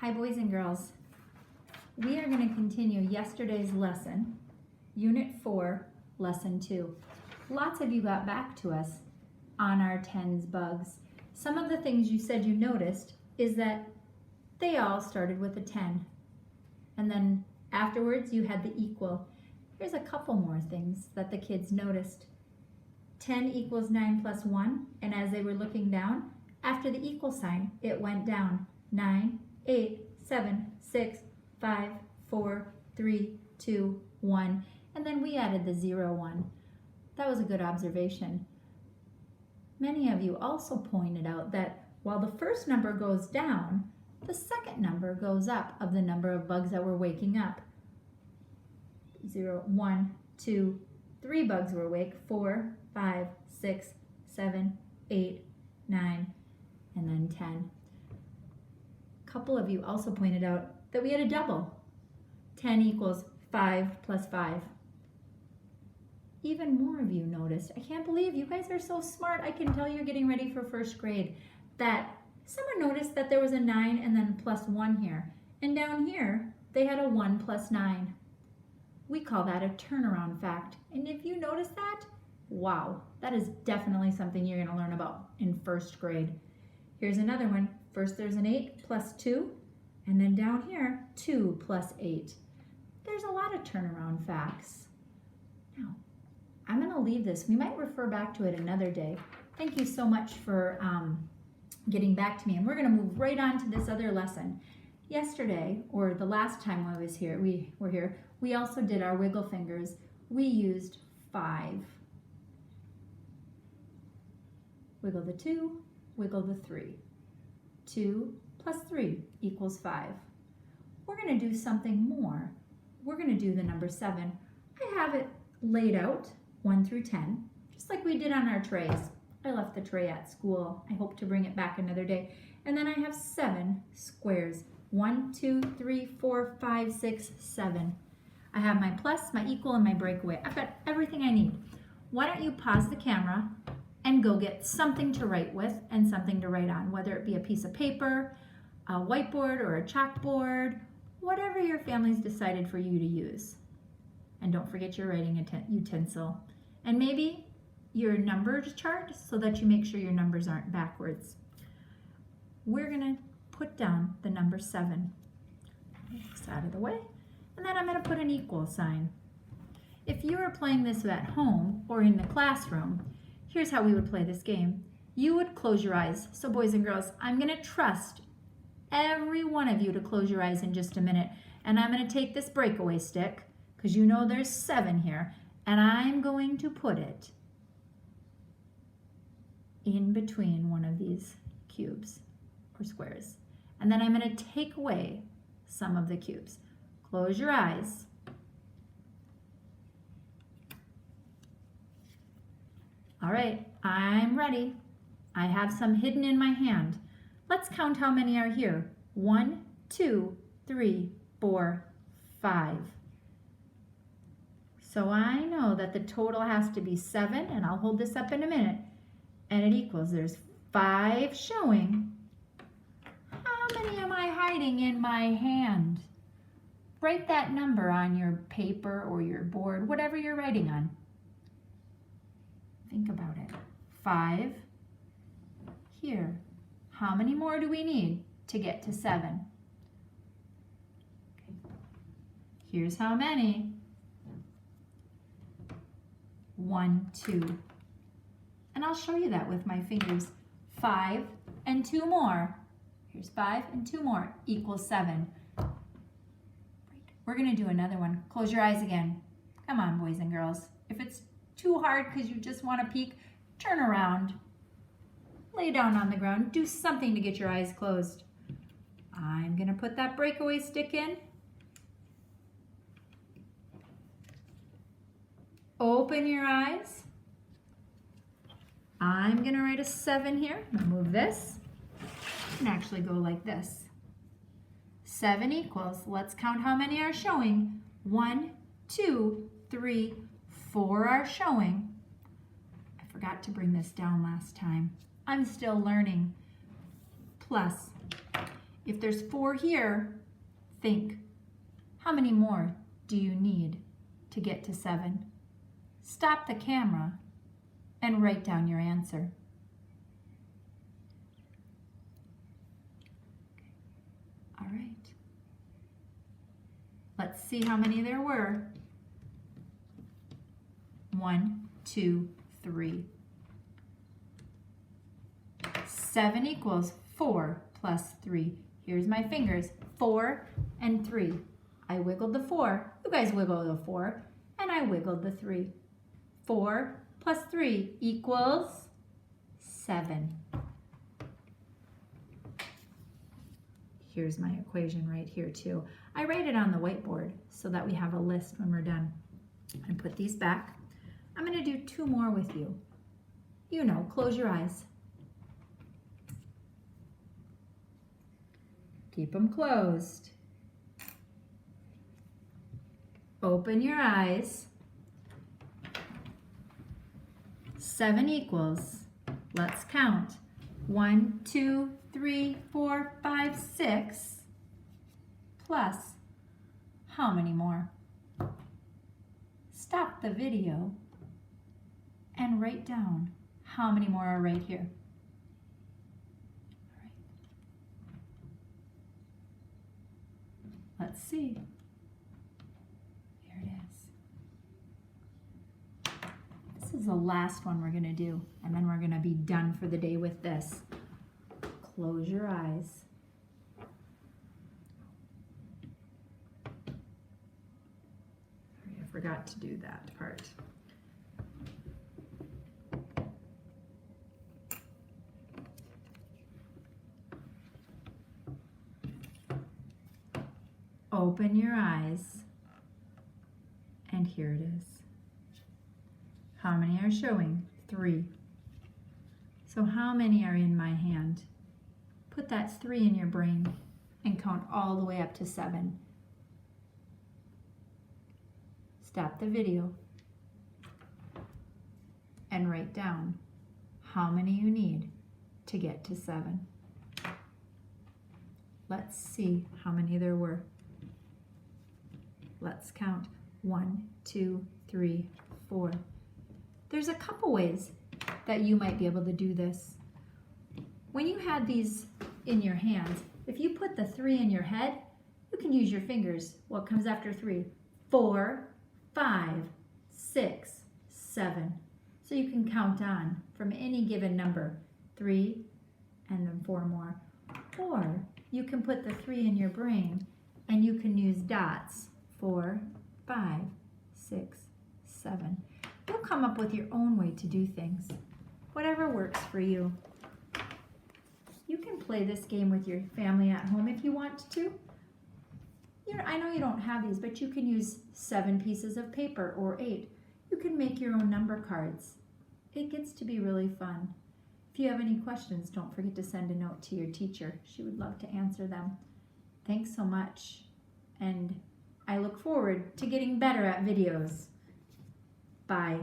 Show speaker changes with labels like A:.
A: Hi boys and girls. We are going to continue yesterday's lesson, Unit 4, Lesson 2. Lots of you got back to us on our tens bugs. Some of the things you said you noticed is that they all started with a 10. And then afterwards you had the equal. Here's a couple more things that the kids noticed. 10 equals 9 plus 1, and as they were looking down, after the equal sign, it went down. 9, 8, 7, 6, 5, 4, 3, 2, 1. And then we added the 0, 1. That was a good observation. Many of you also pointed out that while the first number goes down, the second number goes up of the number of bugs that were waking up. 0, 1, 2, 3 bugs were awake. 4, 5, 6, 7, 8, 9, and then 10. A couple of you also pointed out that we had a double. 10 equals 5 plus 5. Even more of you noticed. I can't believe you guys are so smart. I can tell you're getting ready for first grade. That someone noticed that there was a 9 and then plus 1 here. And down here, they had a 1 plus 9. We call that a turnaround fact. And if you notice that, wow, that is definitely something you're going to learn about in first grade. Here's another one. First there's an 8 plus 2, and then down here, 2 plus 8. There's a lot of turnaround facts. Now, I'm going to leave this. We might refer back to it another day. Thank you so much for getting back to me. And we're going to move right on to this other lesson. Yesterday, or the last time I was here, we also did our wiggle fingers. We used 5. Wiggle the 2, wiggle the 3. 2 plus 3 equals 5. We're going to do something more. We're going to do the number 7. I have it laid out 1 through 10, just like we did on our trays. I left the tray at school. I hope to bring it back another day. And then I have 7 squares. 1, 2, 3, 4, 5, 6, 7. I have my plus, my equal, and my breakaway. I've got everything I need. Why don't you pause the camera and go get something to write with and something to write on, whether it be a piece of paper, a whiteboard, or a chalkboard, whatever your family's decided for you to use. And don't forget your writing utensil. And maybe your numbers chart so that you make sure your numbers aren't backwards. We're going to put down the number 7. This out of the way. And then I'm going to put an equal sign. If you were playing this at home or in the classroom, here's how we would play this game. You would close your eyes. So boys and girls, I'm going to trust every one of you to close your eyes in just a minute. And I'm going to take this breakaway stick, because you know there's 7 here, and I'm going to put it in between one of these cubes or squares. And then I'm going to take away some of the cubes. Close your eyes. All right, I'm ready. I have some hidden in my hand. Let's count how many are here. 1, 2, 3, 4, 5. So I know that the total has to be 7, and I'll hold this up in a minute, and it equals, there's 5 showing. How many am I hiding in my hand? Write that number on your paper or your board, whatever you're writing on. Think about it. 5 here. How many more do we need to get to 7? Okay. Here's how many. 1, 2. And I'll show you that with my fingers. 5 and 2 more. Here's 5 and 2 more equals 7. We're going to do another one. Close your eyes again. Come on, boys and girls. If it's too hard because you just want to peek, turn around. Lay down on the ground. Do something to get your eyes closed. I'm going to put that breakaway stick in. Open your eyes. I'm going to write a 7 here. I'm going to move this and actually go like this. 7 equals, let's count how many are showing. 1, 2, 3, 4 are showing. I forgot to bring this down last time. I'm still learning. Plus, If there's 4 here, think, how many more do you need to get to 7? Stop the camera and write down your answer. All right. Let's see how many there were. 1, 2, 3. 7 equals 4 plus 3. Here's my fingers, 4 and 3. I wiggled the 4, you guys wiggle the 4, and I wiggled the 3. 4 plus 3 equals 7. Here's my equation right here too. I write it on the whiteboard so that we have a list when we're done. I'm going to put these back. I'm going to do 2 more with you. You know, close your eyes. Keep them closed. Open your eyes. 7 equals, let's count. 1, 2, 3, 4, 5, 6, plus how many more? Stop the video and write down how many more are right here. All right. Let's see. Here it is. This is the last one we're going to do, and then we're going to be done for the day with this. Close your eyes. Sorry, I forgot to do that part. Open your eyes, and here it is. How many are showing? 3. So how many are in my hand? Put that 3 in your brain and count all the way up to 7. Stop the video and write down how many you need to get to 7. Let's see how many there were. Let's count. 1, 2, 3, 4. There's a couple ways that you might be able to do this. When you had these in your hands, if you put the 3 in your head, you can use your fingers. What comes after 3? 4, 5, 6, 7. So you can count on from any given number, 3 and then 4 more. Or you can put the 3 in your brain and you can use dots. 4, 5, 6, 7. You'll come up with your own way to do things. Whatever works for you. You can play this game with your family at home if you want to. I know you don't have these, but you can use 7 pieces of paper or 8. You can make your own number cards. It gets to be really fun. If you have any questions, don't forget to send a note to your teacher. She would love to answer them. Thanks so much, and I look forward to getting better at videos. Bye.